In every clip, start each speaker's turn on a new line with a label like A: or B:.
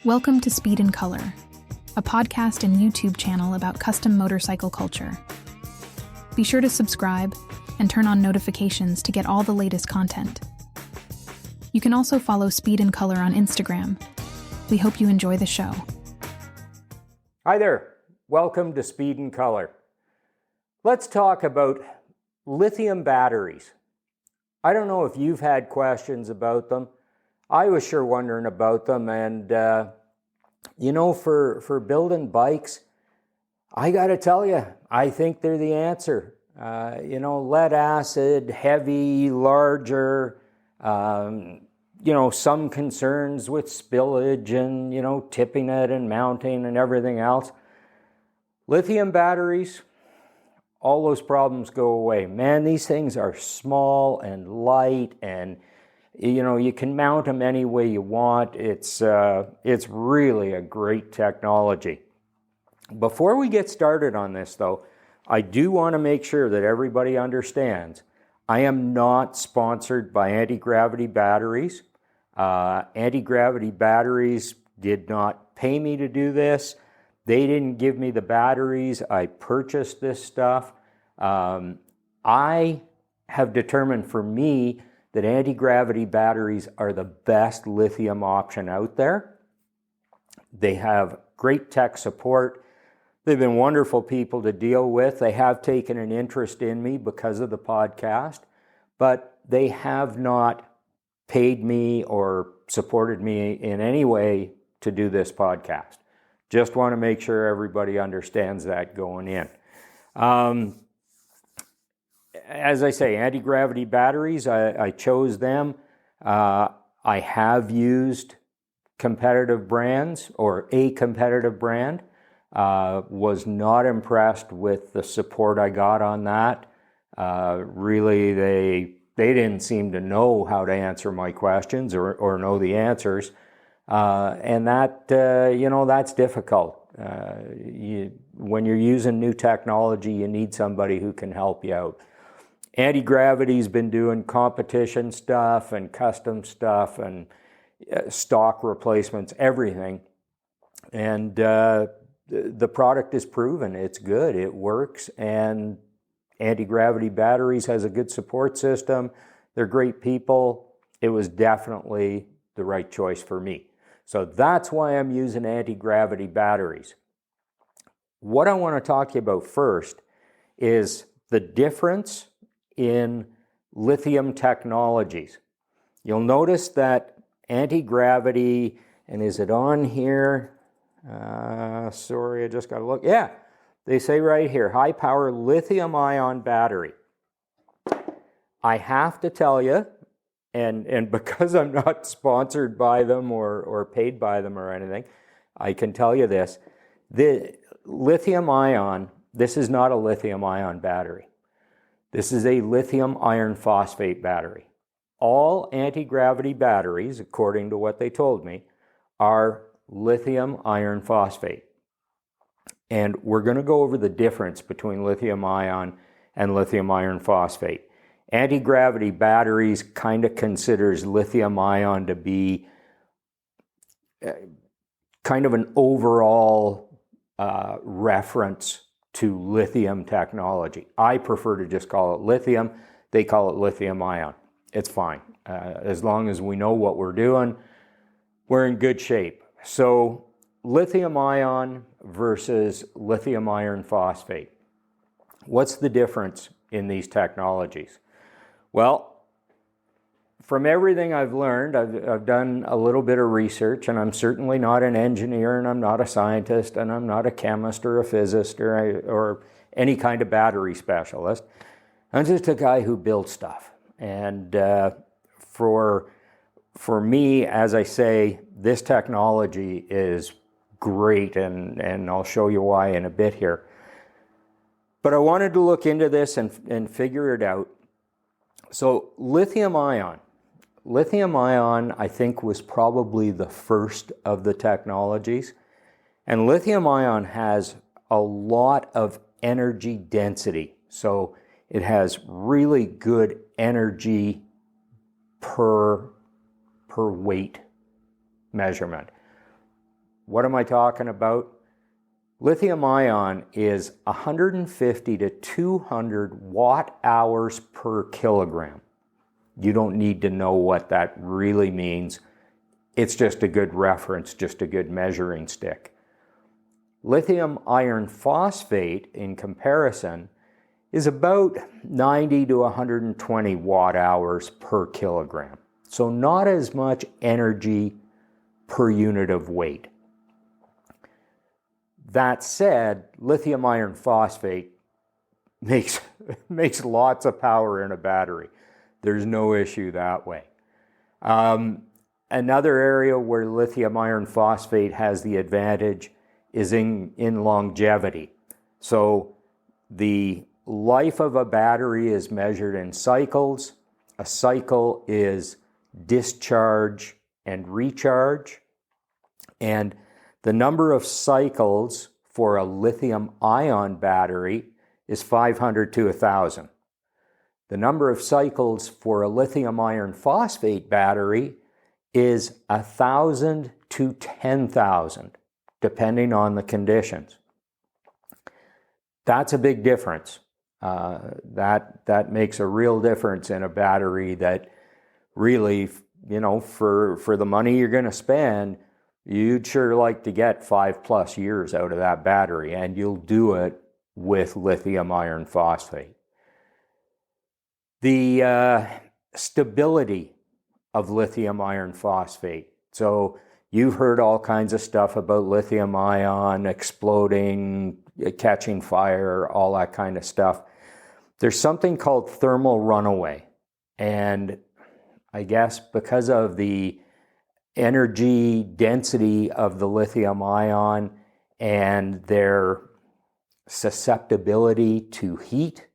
A: Welcome to Speed and Color, a podcast and YouTube channel about custom motorcycle culture. Be sure to subscribe and turn on notifications to get all the latest content. You can also follow Speed and Color on Instagram. We hope you enjoy the show.
B: Hi there, welcome to Speed and Color. Let's talk about lithium batteries. I don't know if you've had questions about them. I was sure wondering about them, and for building bikes, I gotta tell you, I think they're the answer. Lead acid, heavy, larger, some concerns with spillage and, tipping it and mounting and everything else. Lithium batteries, all those problems go away. Man, these things are small and light, and you can mount them any way you want. It's really a great technology. Before we get started on this, though, I do want to make sure that everybody understands I am not sponsored by Antigravity Batteries. Antigravity Batteries did not pay me to do this. They didn't give me the batteries. I purchased this stuff. I have determined for me that anti-gravity batteries are the best lithium option out there. They have great tech support. They've been wonderful people to deal with. They have taken an interest in me because of the podcast, but they have not paid me or supported me in any way to do this podcast. Just want to make sure everybody understands that going in. As I say, anti-gravity batteries, I chose them. I have used competitive brands or a competitive brand. Was not impressed with the support I got on that. Really, they didn't seem to know how to answer my questions or know the answers. And that, that's difficult. When you're using new technology, you need somebody who can help you out. Anti-gravity's been doing competition stuff and custom stuff and stock replacements, everything. And the product is proven. It's good. It works. And Antigravity Batteries has a good support system. They're great people. It was definitely the right choice for me. So that's why I'm using anti-gravity batteries. What I want to talk to you about first is the difference in lithium technologies. You'll notice that anti-gravity, and is it on here? Sorry, I just got to look. Yeah, they say right here, high power lithium ion battery. I have to tell you, and because I'm not sponsored by them or paid by them or anything, I can tell you this. The lithium ion, this is not a lithium ion battery. This is a lithium iron phosphate battery. All anti-gravity batteries, according to what they told me, are lithium iron phosphate. And we're going to go over the difference between lithium ion and lithium iron phosphate. Anti-gravity batteries kind of considers lithium ion to be kind of an overall reference to lithium technology. I prefer to just call it lithium. They call it lithium ion. It's fine. As long as we know what we're doing, we're in good shape. So lithium ion versus lithium iron phosphate. What's the difference in these technologies? Well, from everything I've learned, I've done a little bit of research, and I'm certainly not an engineer, and I'm not a scientist, and I'm not a chemist or a physicist or any kind of battery specialist. I'm just a guy who builds stuff. And for me, as I say, this technology is great, and I'll show you why in a bit here. But I wanted to look into this and figure it out. So lithium ion, I think, was probably the first of the technologies. And lithium ion has a lot of energy density. So it has really good energy per weight measurement. What am I talking about? Lithium ion is 150 to 200 watt hours per kilogram. You don't need to know what that really means. It's just a good reference, just a good measuring stick. Lithium iron phosphate, in comparison, is about 90 to 120 watt hours per kilogram. So not as much energy per unit of weight. That said, lithium iron phosphate makes lots of power in a battery. There's no issue that way. Another area where lithium iron phosphate has the advantage is in longevity. So the life of a battery is measured in cycles. A cycle is discharge and recharge. And the number of cycles for a lithium ion battery is 500 to 1,000. The number of cycles for a lithium iron phosphate battery is 1,000 to 10,000, depending on the conditions. That's a big difference. That makes a real difference in a battery that really, for the money you're going to spend, you'd sure like to get 5+ years out of that battery, and you'll do it with lithium iron phosphate. The stability of lithium iron phosphate. So you've heard all kinds of stuff about lithium ion exploding, catching fire, all that kind of stuff. There's something called thermal runaway. And I guess because of the energy density of the lithium ion and their susceptibility to heat,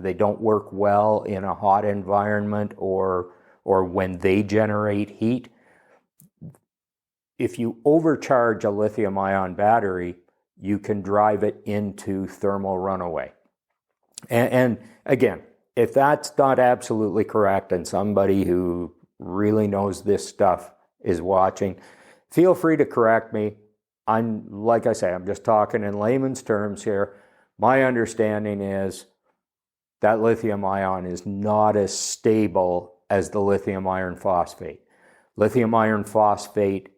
B: they don't work well in a hot environment or when they generate heat. If you overcharge a lithium ion battery, you can drive it into thermal runaway. And again, if that's not absolutely correct and somebody who really knows this stuff is watching, feel free to correct me. Like I say, I'm just talking in layman's terms here. My understanding is that lithium ion is not as stable as the lithium iron phosphate. Lithium iron phosphate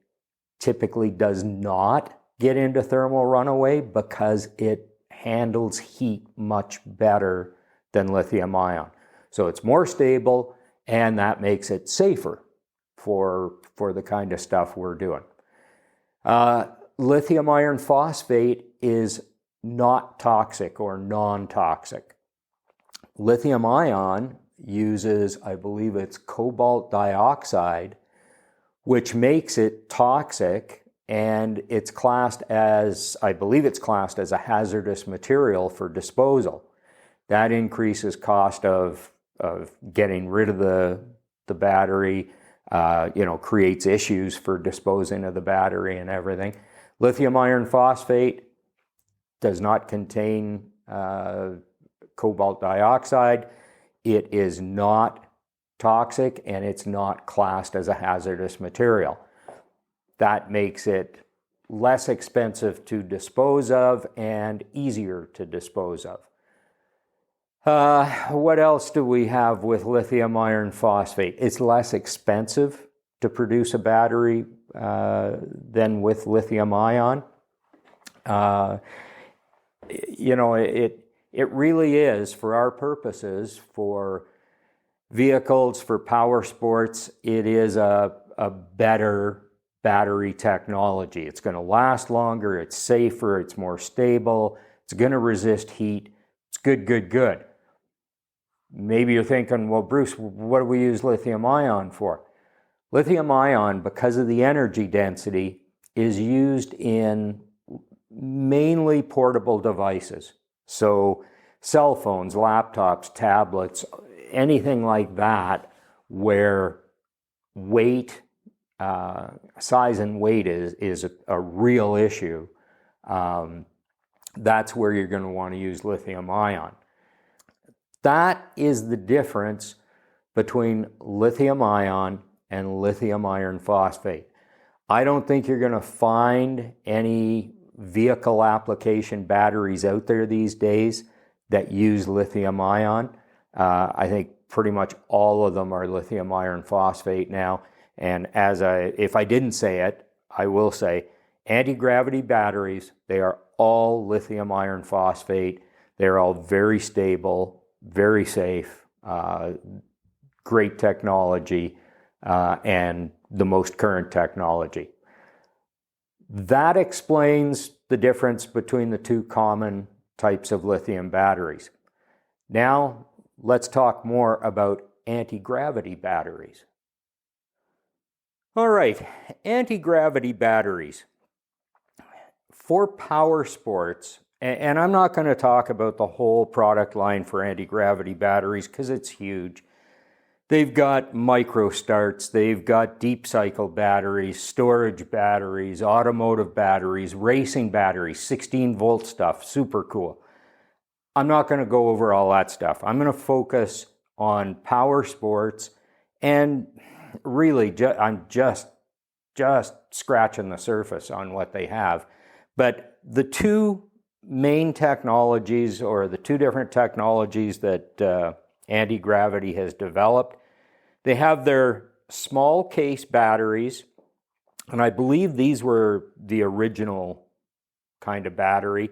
B: typically does not get into thermal runaway because it handles heat much better than lithium ion. So it's more stable, and that makes it safer for the kind of stuff we're doing. Lithium iron phosphate is not toxic or non-toxic. Lithium ion uses, I believe it's cobalt dioxide, which makes it toxic, and it's classed as, I believe it's classed as a hazardous material for disposal. That increases cost of getting rid of the battery, creates issues for disposing of the battery and everything. Lithium iron phosphate does not contain cobalt dioxide. It is not toxic, and it's not classed as a hazardous material. That makes it less expensive to dispose of and easier to dispose of. What else do we have with lithium iron phosphate? It's less expensive to produce a battery than with lithium ion. It really is, for our purposes, for vehicles, for power sports, it is a better battery technology. It's going to last longer, it's safer, it's more stable, it's going to resist heat. It's good. Maybe you're thinking, well, Bruce, what do we use lithium ion for? Lithium ion, because of the energy density, is used in mainly portable devices. So cell phones, laptops, tablets, anything like that where weight, size and weight is a real issue. That's where you're going to want to use lithium ion. That is the difference between lithium ion and lithium iron phosphate. I don't think you're going to find any vehicle application batteries out there these days that use lithium ion. I think pretty much all of them are lithium iron phosphate now. And if I didn't say it, I will say anti-gravity batteries, they are all lithium iron phosphate. They're all very stable, very safe, great technology, and the most current technology. That explains the difference between the two common types of lithium batteries. Now, let's talk more about anti-gravity batteries. All right, anti-gravity batteries. For power sports, and I'm not going to talk about the whole product line for anti-gravity batteries because it's huge. They've got micro starts, they've got deep cycle batteries, storage batteries, automotive batteries, racing batteries, 16-volt stuff, super cool. I'm not going to go over all that stuff. I'm going to focus on power sports, and really I'm just scratching the surface on what they have. But the two main technologies, or the two different technologies that anti-gravity has developed, they have their small case batteries, and I believe these were the original kind of battery.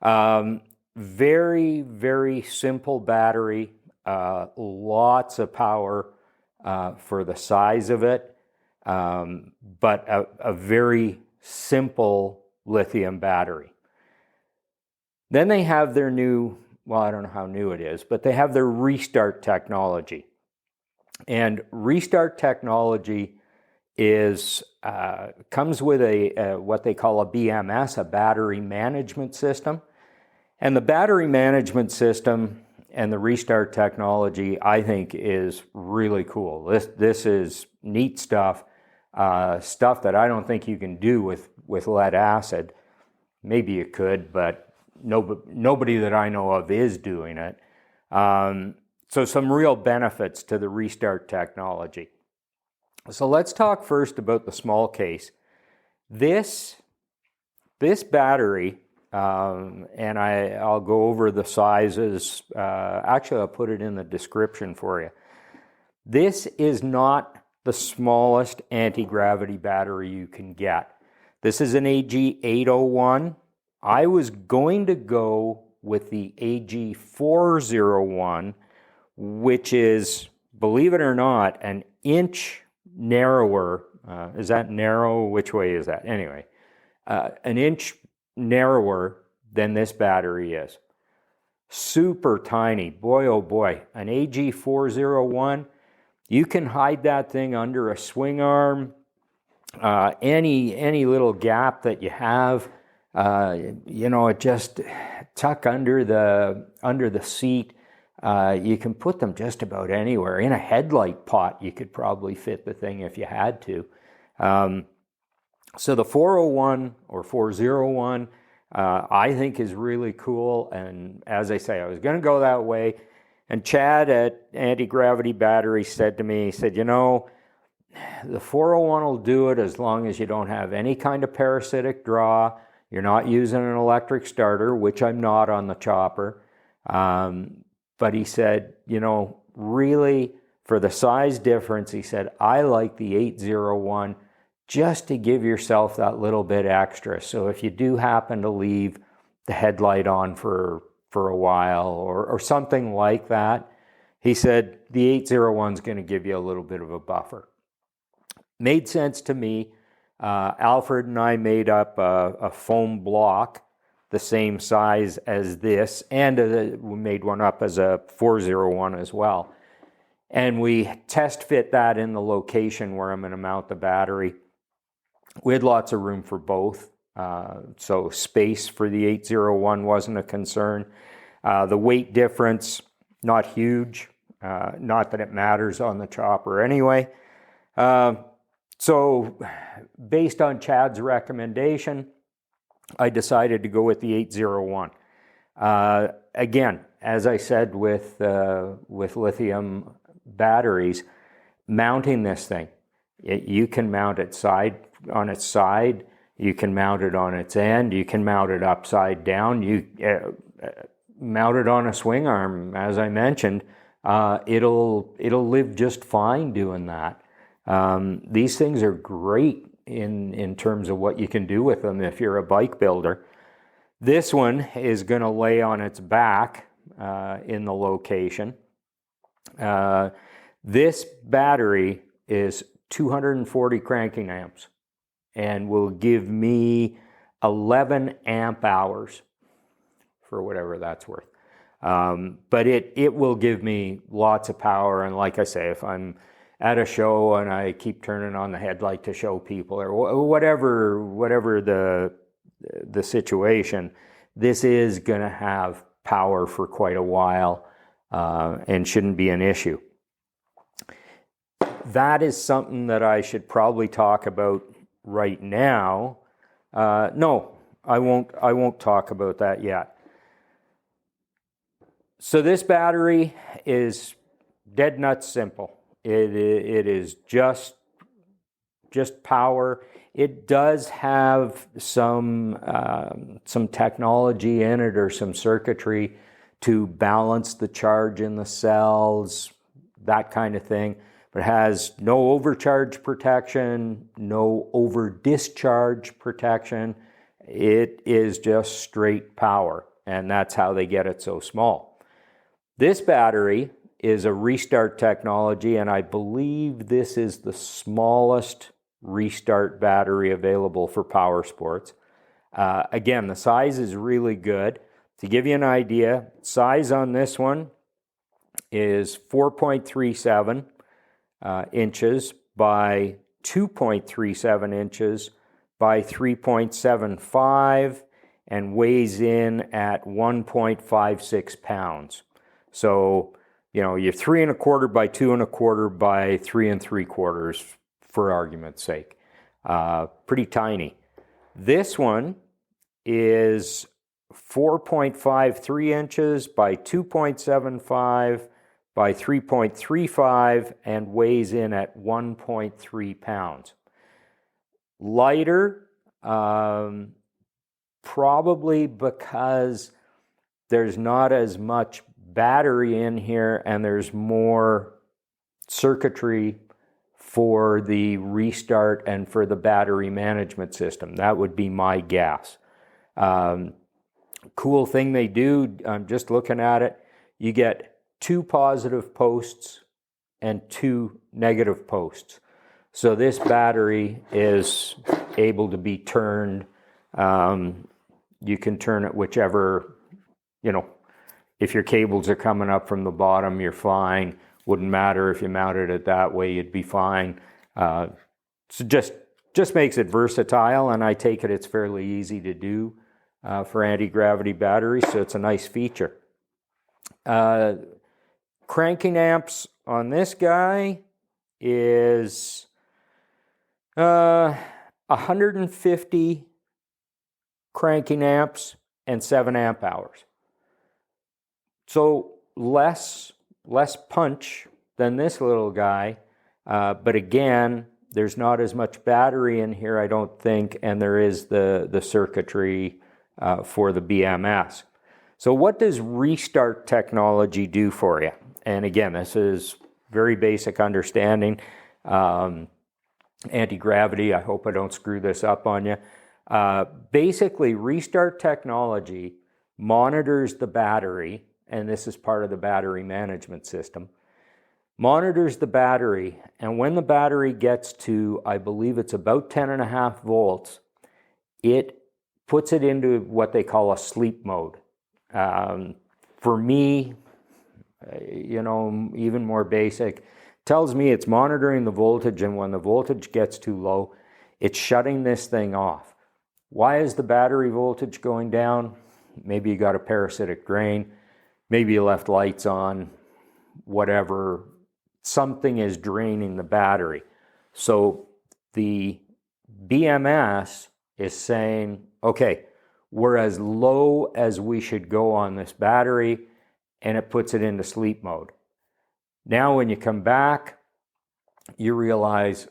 B: Very, very simple battery, lots of power for the size of it, but a very simple lithium battery. Then they have their new, well, I don't know how new it is, but they have their restart technology. And restart technology comes with a what they call a BMS, a battery management system. And the battery management system and the restart technology, I think, is really cool. This is neat stuff, stuff that I don't think you can do with lead acid. Maybe you could, but nobody that I know of is doing it. So some real benefits to the restart technology. So let's talk first about the small case. This battery, and I'll go over the sizes. Actually, I'll put it in the description for you. This is not the smallest anti-gravity battery you can get. This is an AG801. I was going to go with the AG401, which is, believe it or not, an inch narrower. Is that narrow? Which way is that? Anyway, an inch narrower than this battery is. Super tiny. Boy, oh boy. An AG401, you can hide that thing under a swing arm, any little gap that you have. It just tuck under the seat. You can put them just about anywhere. In a headlight pot, you could probably fit the thing if you had to. So the 401 or 401, I think is really cool. And as I say, I was going to go that way. And Chad at Antigravity Batteries said to me, he said, the 401 will do it as long as you don't have any kind of parasitic draw. You're not using an electric starter, which I'm not on the chopper. But he said, really, for the size difference, he said, I like the 801 just to give yourself that little bit extra. So if you do happen to leave the headlight on for a while or something like that, he said, the 801 is going to give you a little bit of a buffer. Made sense to me. Alfred and I made up a foam block the same size as this, and we made one up as a 401 as well. And we test fit that in the location where I'm going to mount the battery. We had lots of room for both, so space for the 801 wasn't a concern. The weight difference, not huge, not that it matters on the chopper anyway. So based on Chad's recommendation, I decided to go with the 801. Again, as I said with lithium batteries, mounting this thing, you can mount it side on its side. You can mount it on its end. You can mount it upside down. You mount it on a swing arm, as I mentioned. It'll live just fine doing that. These things are great in terms of what you can do with them if you're a bike builder. This one is going to lay on its back in the location. This battery is 240 cranking amps and will give me 11 amp hours for whatever that's worth. But it will give me lots of power. And like I say, if I'm at a show and I keep turning on the headlight to show people or whatever the situation, this is going to have power for quite a while and shouldn't be an issue. That is something that I should probably talk about right now. No, I won't talk about that yet. So this battery is dead nuts simple. It is just power. It does have some technology in it or some circuitry to balance the charge in the cells, that kind of thing. But it has no overcharge protection, no over discharge protection. It is just straight power, and that's how they get it so small. This battery is a restart technology, and I believe this is the smallest restart battery available for power sports. Again, the size is really good. To give you an idea, size on this one is 4.37 inches by 2.37 inches by 3.75 and weighs in at 1.56 pounds. So, you're 3 1/4 by 2 1/4 by 3 3/4 for argument's sake. Pretty tiny. This one is 4.53 inches by 2.75 by 3.35 and weighs in at 1.3 pounds. Lighter, probably because there's not as much battery in here and there's more circuitry for the restart and for the battery management system. That would be my guess. Cool thing they do, I'm just looking at it, you get 2 positive posts and 2 negative posts. So this battery is able to be turned. You can turn it whichever, if your cables are coming up from the bottom, you're fine. Wouldn't matter if you mounted it that way, you'd be fine. So just makes it versatile, and I take it it's fairly easy to do for anti-gravity batteries, so it's a nice feature. Cranking amps on this guy is 150 cranking amps and 7 amp hours. So less punch than this little guy, but again, there's not as much battery in here, I don't think, and there is the circuitry for the BMS. So what does restart technology do for you? And again, this is very basic understanding. Anti-gravity, I hope I don't screw this up on you. Basically, restart technology monitors the battery, and this is part of the battery management system, monitors the battery, and when the battery gets to, I believe it's about 10.5 volts, it puts it into what they call a sleep mode. For me, even more basic, tells me it's monitoring the voltage, and when the voltage gets too low, it's shutting this thing off. Why is the battery voltage going down? Maybe you got a parasitic drain, maybe you left lights on, whatever. Something is draining the battery. So the BMS is saying, okay, we're as low as we should go on this battery, and it puts it into sleep mode. Now when you come back, you realize,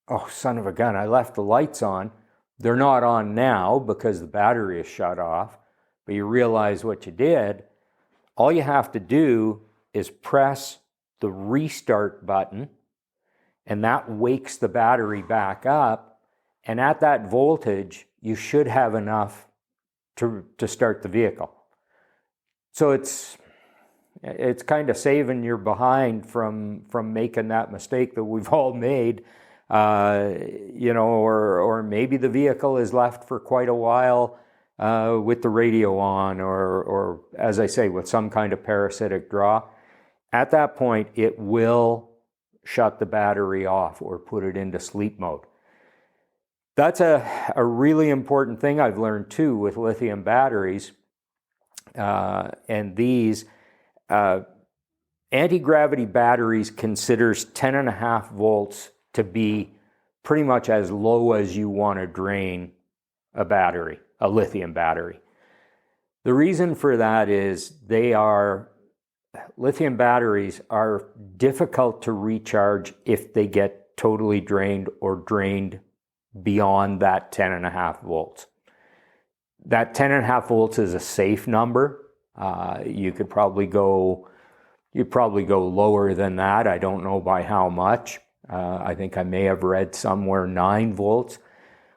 B: oh, son of a gun, I left the lights on. They're not on now because the battery is shut off, but you realize what you did. All you have to do is press the restart button, and that wakes the battery back up. And at that voltage, you should have enough to start the vehicle. So it's kind of saving your behind from making that mistake that we've all made, or maybe the vehicle is left for quite a while with the radio on, or as I say, with some kind of parasitic draw. At that point, it will shut the battery off or put it into sleep mode. That's a really important thing I've learned too with lithium batteries. And these anti-gravity batteries considers 10.5 volts to be pretty much as low as you want to drain a battery, a lithium battery. The reason for that is lithium batteries are difficult to recharge if they get totally drained or drained beyond that 10.5 volts. That 10.5 volts is a safe number. You'd probably go lower than that. I don't know by how much. I think I may have read somewhere 9 volts,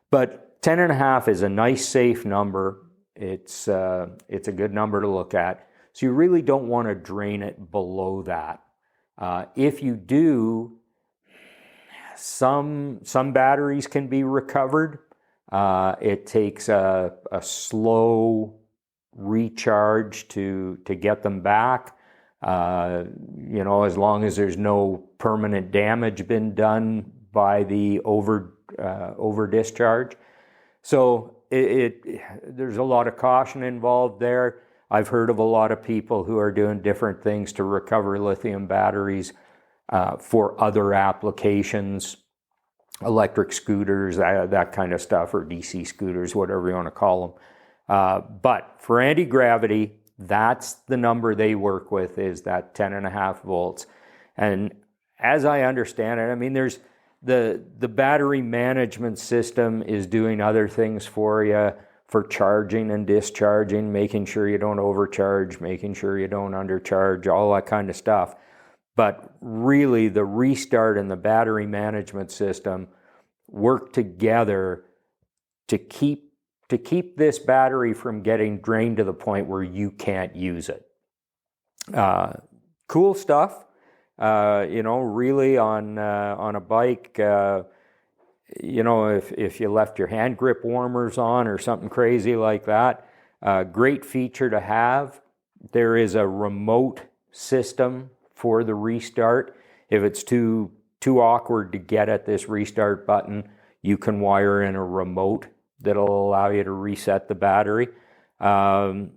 B: but 10.5 is a nice safe number. It's a good number to look at. So you really don't want to drain it below that. If you do, some batteries can be recovered. It takes a slow recharge to get them back. As long as there's no permanent damage been done by the over discharge. So there's a lot of caution involved there. I've heard of a lot of people who are doing different things to recover lithium batteries for other applications, electric scooters, that kind of stuff, or DC scooters, whatever you want to call them. But for anti-gravity, that's the number they work with, is that 10.5 volts. And as I understand it, I mean, there's the battery management system is doing other things for you, for charging and discharging, making sure you don't overcharge, making sure you don't undercharge, all that kind of stuff. But really, the restart and the battery management system work together to keep this battery from getting drained to the point where you can't use it. Cool stuff. Really on a bike, if you left your hand grip warmers on or something crazy like that, great feature to have. There is a remote system for the restart. If it's too awkward to get at this restart button, you can wire in a remote that'll allow you to reset the battery. On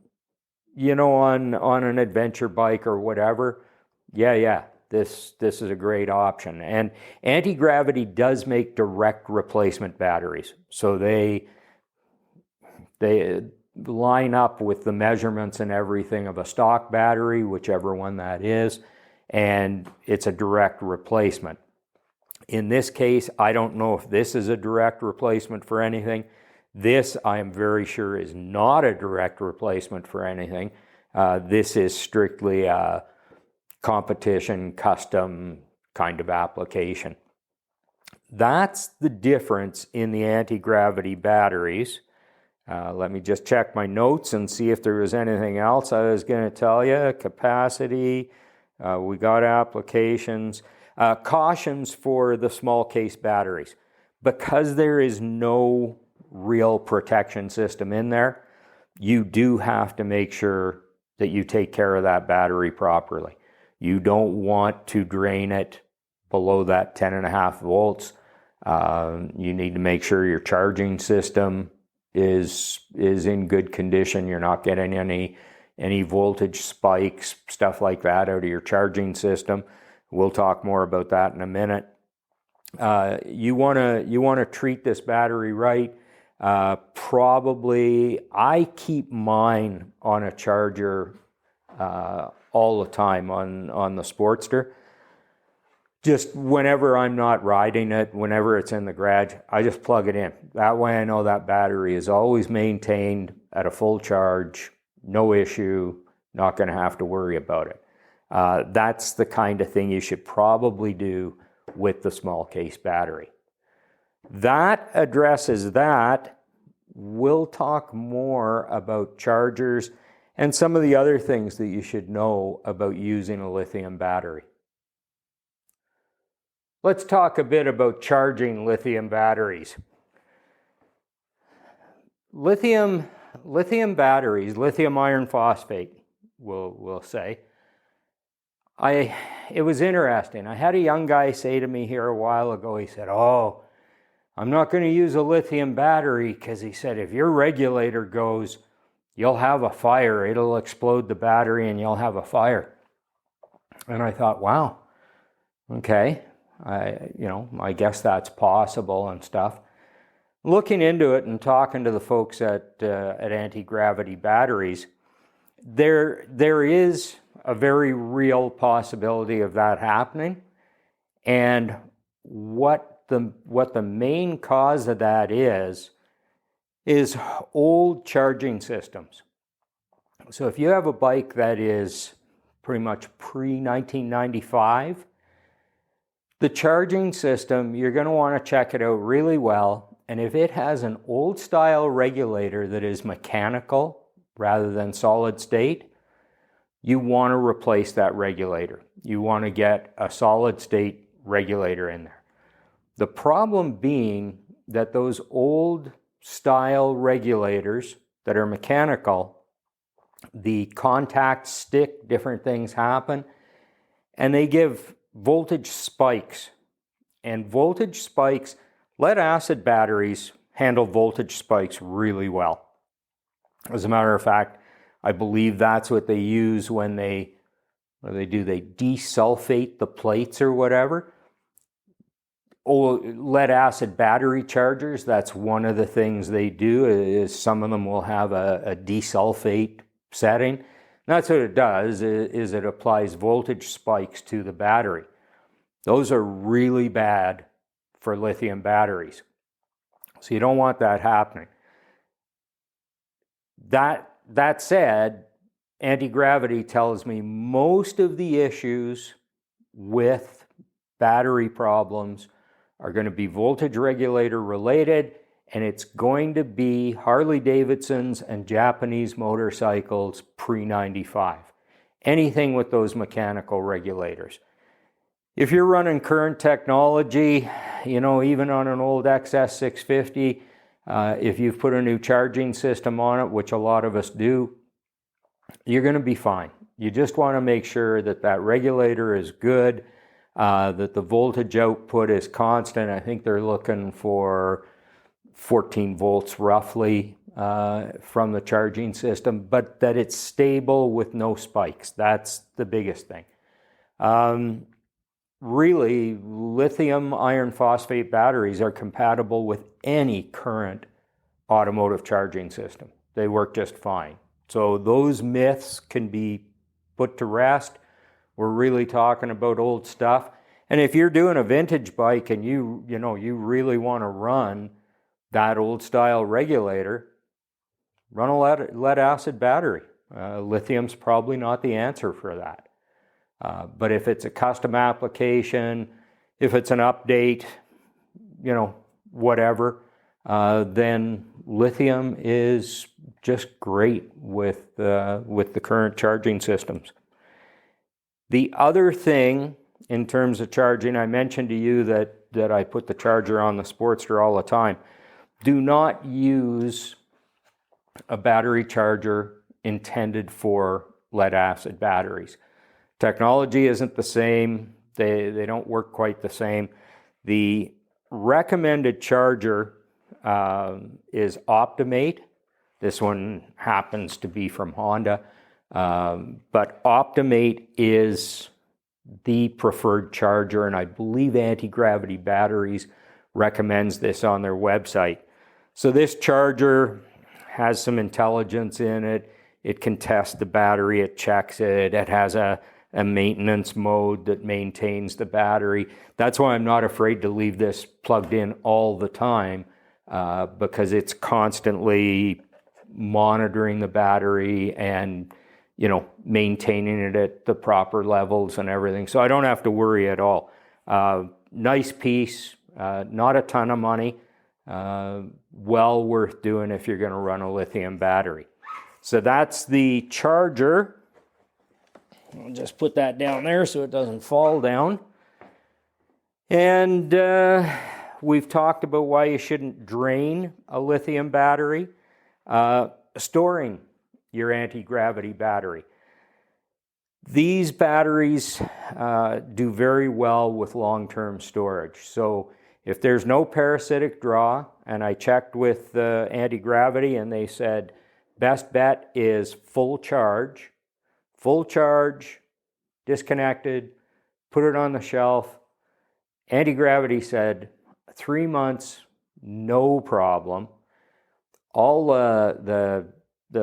B: an adventure bike or whatever, this is a great option. And anti-gravity does make direct replacement batteries. So they line up with the measurements and everything of a stock battery, whichever one that is, and it's a direct replacement. In this case, I don't know if this is a direct replacement for anything. This, I am very sure, is not a direct replacement for anything. This is strictly a competition, custom kind of application. That's the difference in the anti-gravity batteries. Let me just check my notes and see if there was anything else I was going to tell you. Capacity, we got applications. Cautions for the small case batteries. Because there is no real protection system in there, you do have to make sure that you take care of that battery properly. You don't want to drain it below that 10.5 volts. You need to make sure your charging system is in good condition. You're not getting any voltage spikes, stuff like that out of your charging system. We'll talk more about that in a minute. You want to treat this battery right. Probably, I keep mine on a charger all the time on the Sportster. just whenever I'm not riding it, whenever it's in the garage, I just plug it in. That way I know that battery is always maintained at a full charge, no issue, not going to have to worry about it. That's the kind of thing you should probably do with the small case battery. That addresses that. We'll talk more about chargers and some of the other things that you should know about using a lithium battery. Let's talk a bit about charging lithium batteries. Lithium batteries, lithium iron phosphate, we'll say. It was interesting. I had a young guy say to me here a while ago, he said, "Oh, I'm not going to use a lithium battery because," he said, "if your regulator goes, you'll have a fire. It'll explode the battery and you'll have a fire." And I thought, wow, okay. I guess that's possible and stuff. Looking into it and talking to the folks at Antigravity Batteries, there is a very real possibility of that happening. And what the main cause of that is old charging systems. So if you have a bike that is pretty much pre-1995, the charging system, you're going to want to check it out really well. And if it has an old style regulator that is mechanical rather than solid state, you want to replace that regulator. You want to get a solid state regulator in there. The problem being that those old style regulators that are mechanical, the contacts stick, different things happen, and they give voltage spikes. And voltage spikes, lead acid batteries handle voltage spikes really well. As a matter of fact, I believe that's what they use when they desulfate the plates or whatever. Lead acid battery chargers, that's one of the things they do, is some of them will have a desulfate setting. And that's what it does, is it applies voltage spikes to the battery. Those are really bad for lithium batteries. So you don't want that happening. That said, anti-gravity tells me most of the issues with battery problems are going to be voltage regulator related, and it's going to be Harley Davidsons and Japanese motorcycles pre-95. Anything with those mechanical regulators. If you're running current technology, even on an old XS650, if you've put a new charging system on it, which a lot of us do, you're going to be fine. You just want to make sure that that regulator is good, that the voltage output is constant. I think they're looking for 14 volts roughly from the charging system, but that it's stable with no spikes. That's the biggest thing. Really, lithium iron phosphate batteries are compatible with any current automotive charging system. They work just fine. So those myths can be put to rest. We're really talking about old stuff. And if you're doing a vintage bike and you really want to run that old style regulator, run a lead acid battery. Lithium's probably not the answer for that. But if it's a custom application, if it's an update, whatever, then lithium is just great with the current charging systems. The other thing in terms of charging, I mentioned to you that I put the charger on the Sportster all the time. Do not use a battery charger intended for lead acid batteries. Technology isn't the same. They don't work quite the same. The recommended charger is Optimate. This one happens to be from Honda. But Optimate is the preferred charger, and I believe Antigravity Batteries recommends this on their website. So this charger has some intelligence in it. It can test the battery, it checks it. It has a a maintenance mode that maintains the battery. That's why I'm not afraid to leave this plugged in all the time, because it's constantly monitoring the battery and, maintaining it at the proper levels and everything. So I don't have to worry at all. Nice piece, not a ton of money, well worth doing if you're going to run a lithium battery. So that's the charger. I'll just put that down there so it doesn't fall down. And we've talked about why you shouldn't drain a lithium battery. Storing your anti-gravity battery. These batteries do very well with long-term storage. So if there's no parasitic draw, and I checked with Antigravity and they said best bet is full charge, disconnected, put it on the shelf. Antigravity said 3 months, no problem. All the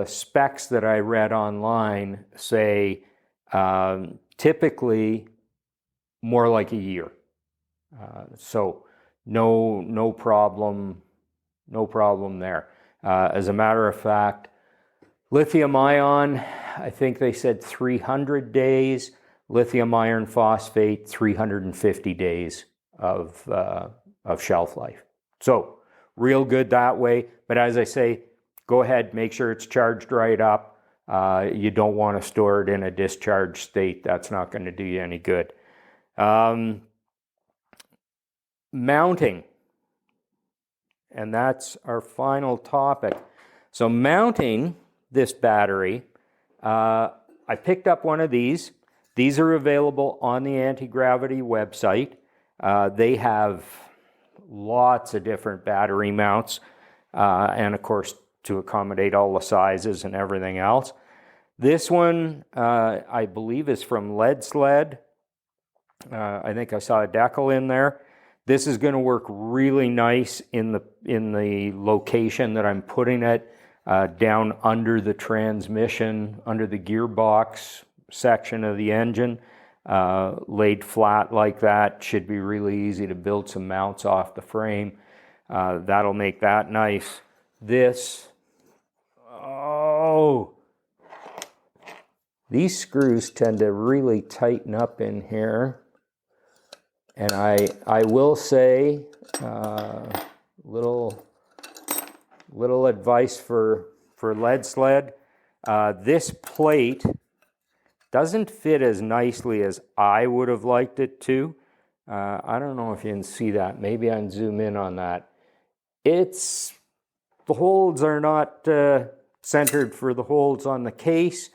B: specs that I read online say typically more like a year. So no problem there. As a matter of fact, lithium ion, I think they said 300 days. Lithium iron phosphate, 350 days of shelf life. So real good that way. But as I say, go ahead, make sure it's charged right up. You don't want to store it in a discharged state. That's not going to do you any good. Mounting. And that's our final topic. So mounting this battery, I picked up one of these. These are available on the Antigravity website. They have lots of different battery mounts, and of course to accommodate all the sizes and everything else. This one, I believe, is from Lead Sled. I think I saw a decal in there. This is going to work really nice in the location that I'm putting it, down under the transmission, under the gearbox section of the engine. Laid flat like that, should be really easy to build some mounts off the frame. That'll make that nice. These screws tend to really tighten up in here. And I will say, little advice for Lead Sled. This plate doesn't fit as nicely as I would have liked it to. I don't know if you can see that. Maybe I can zoom in on that. The holes are not centered for the holes on the case.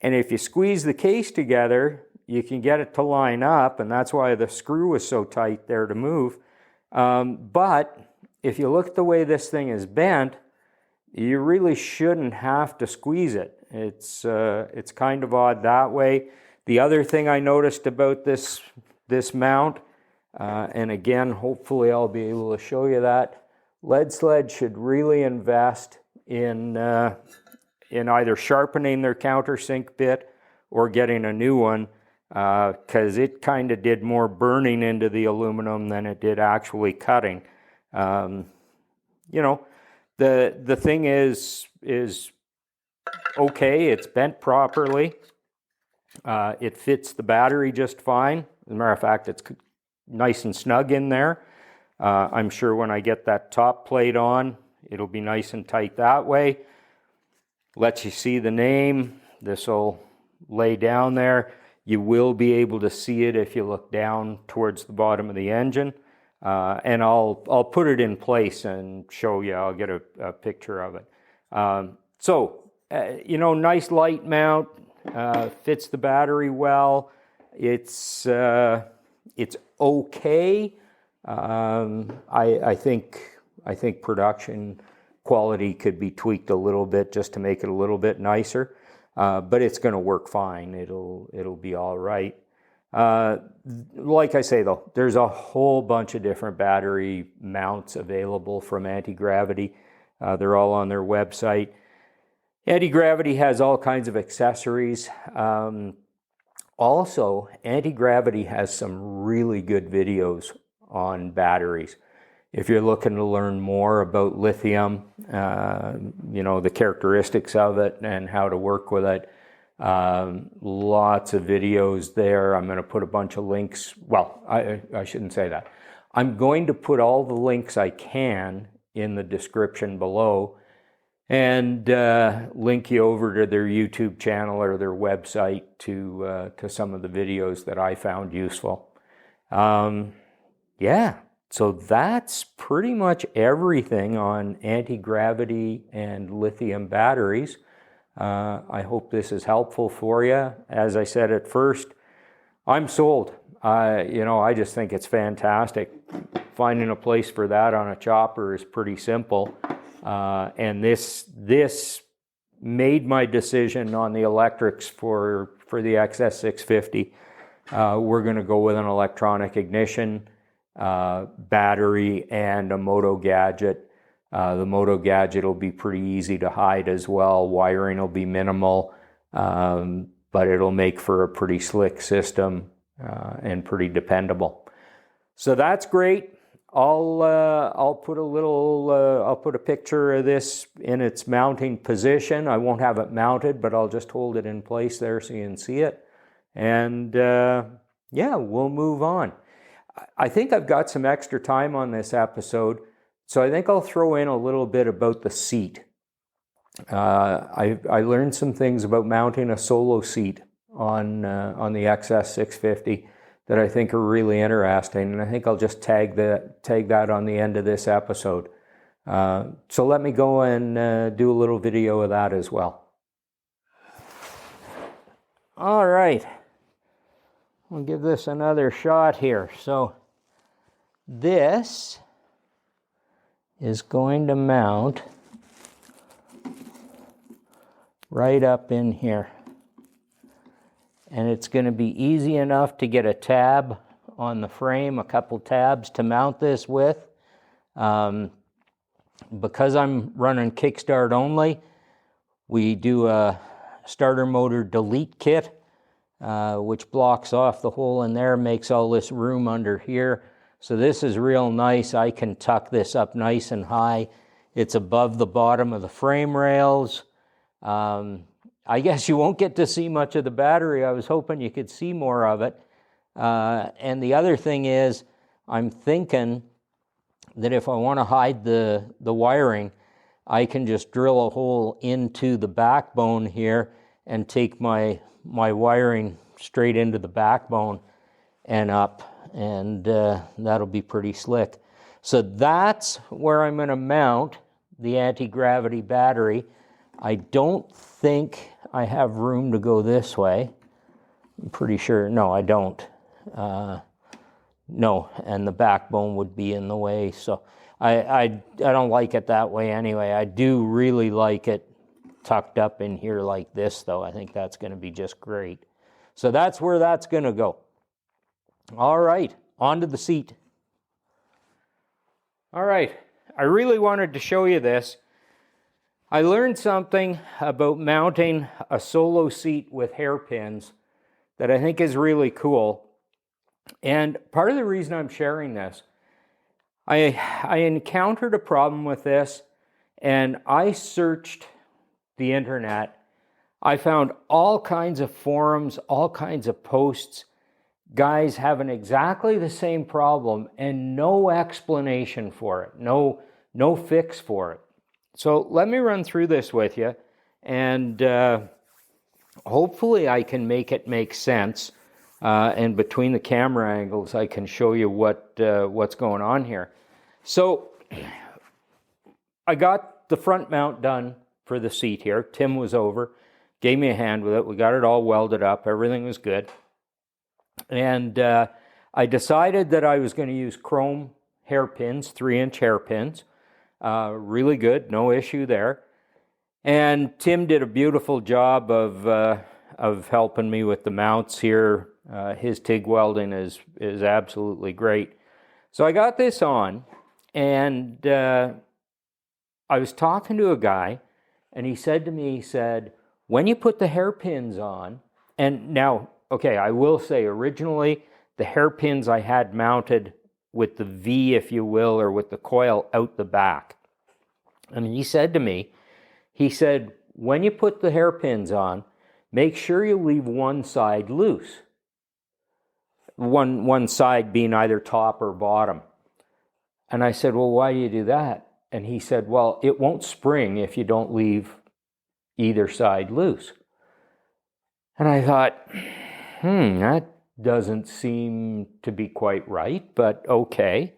B: And if you squeeze the case together, you can get it to line up, and that's why the screw was so tight there to move. But if you look at the way this thing is bent, you really shouldn't have to squeeze it. It's kind of odd that way. The other thing I noticed about this mount, and again, hopefully I'll be able to show you that, Lead Sled should really invest in either sharpening their countersink bit or getting a new one, because it kind of did more burning into the aluminum than it did actually cutting. The thing is okay. It's bent properly. It fits the battery just fine. As a matter of fact, it's nice and snug in there. I'm sure when I get that top plate on, it'll be nice and tight that way. Lets you see the name. This will lay down there. You will be able to see it if you look down towards the bottom of the engine. And I'll put it in place and show you. I'll get a picture of it. Nice light mount, fits the battery well. It's okay. I think production quality could be tweaked a little bit just to make it a little bit nicer. But it's going to work fine. It'll be all right. Like I say, though, there's a whole bunch of different battery mounts available from Antigravity. They're all on their website. Antigravity has all kinds of accessories. Also, Antigravity has some really good videos on batteries. If you're looking to learn more about lithium, the characteristics of it and how to work with it, lots of videos there. I'm going to put a bunch of links. Well, I shouldn't say that. I'm going to put all the links I can in the description below and link you over to their YouTube channel or their website to some of the videos that I found useful. So that's pretty much everything on anti-gravity and lithium batteries. I hope this is helpful for you. As I said at first, I'm sold. I just think it's fantastic. Finding a place for that on a chopper is pretty simple. And this made my decision on the electrics for the XS650. We're going to go with an electronic ignition, battery, and a Moto gadget. The Moto gadget will be pretty easy to hide as well. Wiring will be minimal, but it'll make for a pretty slick system and pretty dependable. So that's great. I'll put a picture of this in its mounting position. I won't have it mounted, but I'll just hold it in place there so you can see it. And we'll move on. I think I've got some extra time on this episode, so I think I'll throw in a little bit about the seat. I learned some things about mounting a solo seat on the XS650 that I think are really interesting, and I think I'll just tag that on the end of this episode. So let me go and do a little video of that as well. All right, I'll give this another shot here. So this is going to mount right up in here. And it's going to be easy enough to get a tab on the frame, a couple tabs to mount this with. Because I'm running kickstart only, we do a starter motor delete kit, which blocks off the hole in there, makes all this room under here. So this is real nice. I can tuck this up nice and high. It's above the bottom of the frame rails. I guess you won't get to see much of the battery. I was hoping you could see more of it. And the other thing is, I'm thinking that if I want to hide the wiring, I can just drill a hole into the backbone here and take my wiring straight into the backbone and up, and that'll be pretty slick. So that's where I'm going to mount the anti-gravity battery. I don't think I have room to go this way. I'm pretty sure, no, I don't. No, and the backbone would be in the way, so I don't like it that way anyway. I do really like it tucked up in here like this, though. I think that's going to be just great. So that's where that's going to go. All right, onto the seat. All right, I really wanted to show you this. I learned something about mounting a solo seat with hairpins that I think is really cool. And part of the reason I'm sharing this, I encountered a problem with this, and I searched the internet. I found all kinds of forums, all kinds of posts, guys having exactly the same problem and no explanation for it, no fix for it. So let me run through this with you, and hopefully I can make it make sense. And between the camera angles, I can show you what's going on here. So I got the front mount done for the seat here. Tim was over, gave me a hand with it. We got it all welded up. Everything was good. And I decided that I was going to use chrome hairpins, 3-inch hairpins. Really good, no issue there. And Tim did a beautiful job of helping me with the mounts here. His TIG welding is absolutely great. So I got this on, and I was talking to a guy, and he said to me, when you put the hairpins on, and now okay, I will say originally the hairpins I had mounted with the V, if you will, or with the coil out the back. And he said to me, he said, when you put the hairpins on, make sure you leave one side loose. One side being either top or bottom. And I said, well, why do you do that? And he said, well, it won't spring if you don't leave either side loose. And I thought, that doesn't seem to be quite right, but okay.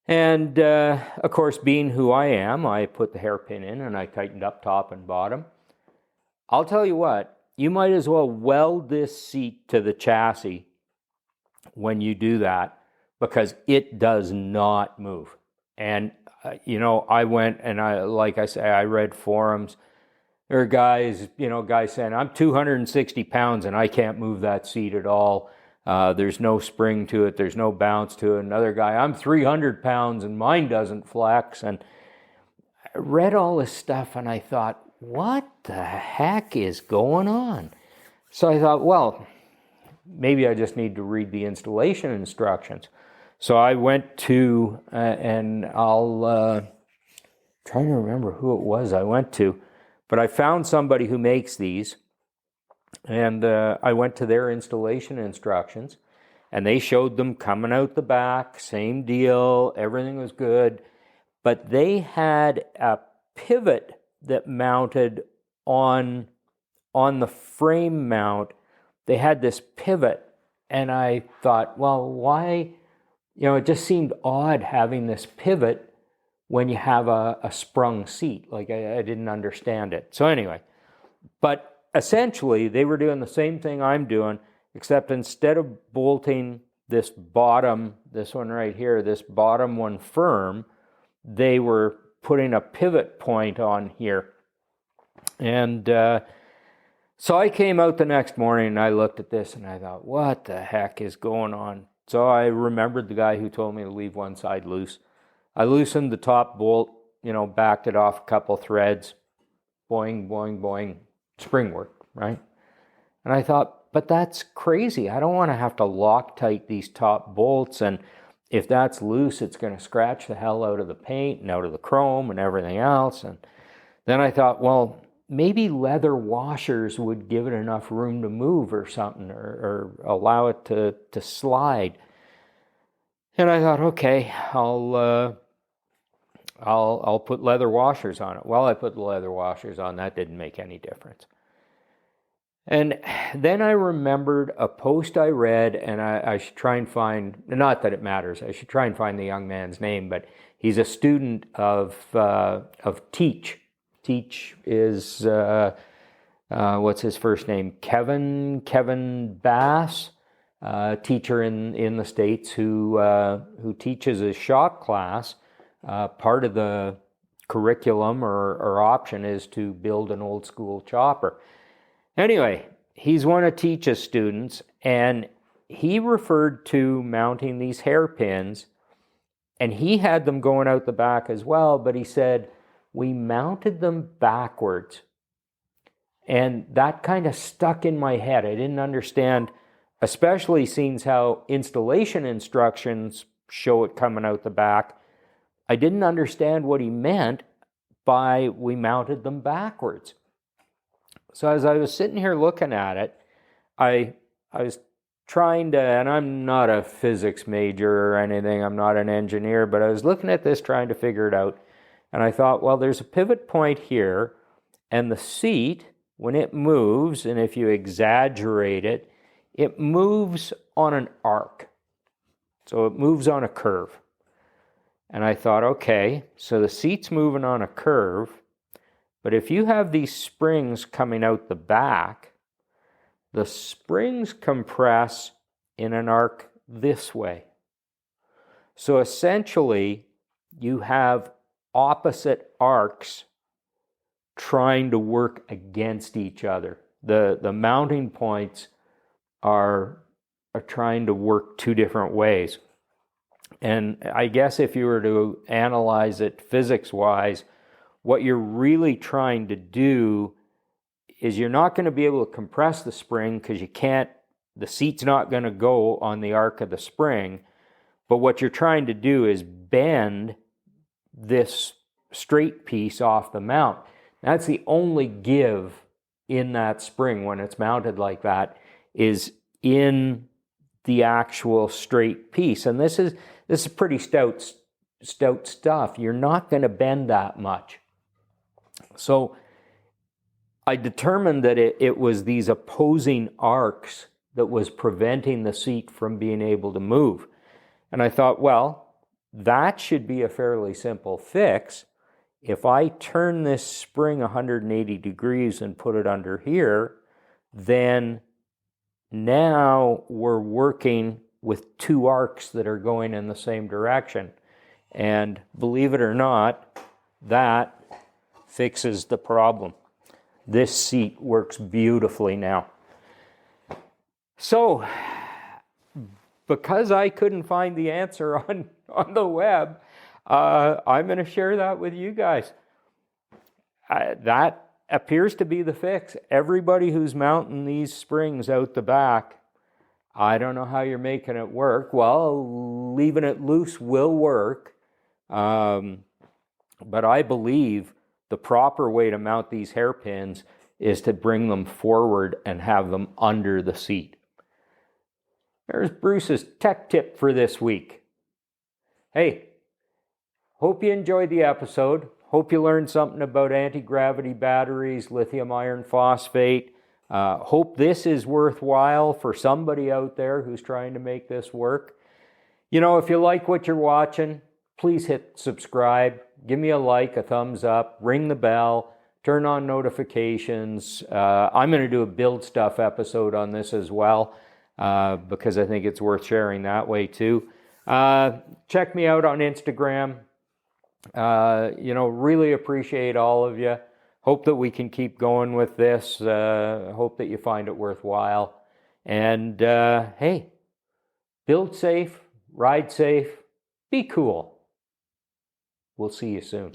B: And of course, being who I am, I put the hairpin in and I tightened up top and bottom. I'll tell you what, you might as well weld this seat to the chassis when you do that, because it does not move. And I went and like I say, I read forums. There are guys saying, I'm 260 pounds and I can't move that seat at all. There's no spring to it. There's no bounce to it. Another guy, I'm 300 pounds and mine doesn't flex. And I read all this stuff and I thought, what the heck is going on? So I thought, well, maybe I just need to read the installation instructions. So I went to, and I'll try to remember who it was I went to, but I found somebody who makes these, and I went to their installation instructions, and they showed them coming out the back, same deal, everything was good, but they had a pivot that mounted on the frame mount. They had this pivot, and I thought, well, why? It just seemed odd having this pivot when you have a sprung seat. Like, I didn't understand it. So anyway, but essentially they were doing the same thing I'm doing, except instead of bolting this bottom, this one right here, this bottom one firm, they were putting a pivot point on here. And so I came out the next morning and I looked at this and I thought, what the heck is going on? So I remembered the guy who told me to leave one side loose. I loosened the top bolt, backed it off a couple threads, boing, boing, boing, spring worked, right? And I thought, but that's crazy. I don't want to have to Loctite these top bolts, and if that's loose, it's going to scratch the hell out of the paint and out of the chrome and everything else. And then I thought, well, maybe leather washers would give it enough room to move or something, or allow it to slide. And I thought, okay, I'll put leather washers on it. Well, I put the leather washers on. That didn't make any difference. And then I remembered a post I read, and I should try and find, not that it matters, I should try and find the young man's name, but he's a student of Teach. Teach is, what's his first name? Kevin Bass, teacher in the States who teaches a shop class. Part of the curriculum or option is to build an old school chopper. Anyway, he's one of Teach's students, and he referred to mounting these hairpins, and he had them going out the back as well, but he said, we mounted them backwards. And that kind of stuck in my head. I didn't understand, especially since how installation instructions show it coming out the back. I didn't understand what he meant by we mounted them backwards. So as I was sitting here looking at it, I was trying to, and I'm not a physics major or anything, I'm not an engineer, but I was looking at this trying to figure it out. And I thought, well, there's a pivot point here, and the seat, when it moves, and if you exaggerate it, it moves on an arc. So it moves on a curve. And I thought, okay, so the seat's moving on a curve, but if you have these springs coming out the back, the springs compress in an arc this way. So essentially, you have opposite arcs trying to work against each other. The mounting points are trying to work two different ways. And I guess if you were to analyze it physics-wise, what you're really trying to do is you're not going to be able to compress the spring because you can't The seat's not going to go on the arc of the spring, but what you're trying to do is bend this straight piece off the mount. That's the only give in that spring when it's mounted like that, is in the actual straight piece. And this is pretty stout stuff. You're not going to bend that much. So I determined that it was these opposing arcs that was preventing the seat from being able to move. And I thought, well, that should be a fairly simple fix. If I turn this spring 180 degrees and put it under here, then now we're working with two arcs that are going in the same direction. And believe it or not, that fixes the problem. This seat works beautifully now. So, because I couldn't find the answer on the web, I'm going to share that with you guys. That appears to be the fix. Everybody who's mounting these springs out the back, I don't know how you're making it work. Well, leaving it loose will work. But I believe the proper way to mount these hairpins is to bring them forward and have them under the seat. There's Bruce's tech tip for this week. Hey, hope you enjoyed the episode. Hope you learned something about anti-gravity batteries, lithium iron phosphate. Hope this is worthwhile for somebody out there who's trying to make this work. You know, if you like what you're watching, please hit subscribe. Give me a like, a thumbs up, ring the bell, turn on notifications. I'm going to do a build stuff episode on this as well, because I think it's worth sharing that way too. Check me out on Instagram. Really appreciate all of you. Hope that we can keep going with this. Hope that you find it worthwhile. And hey, build safe, ride safe, be cool. We'll see you soon.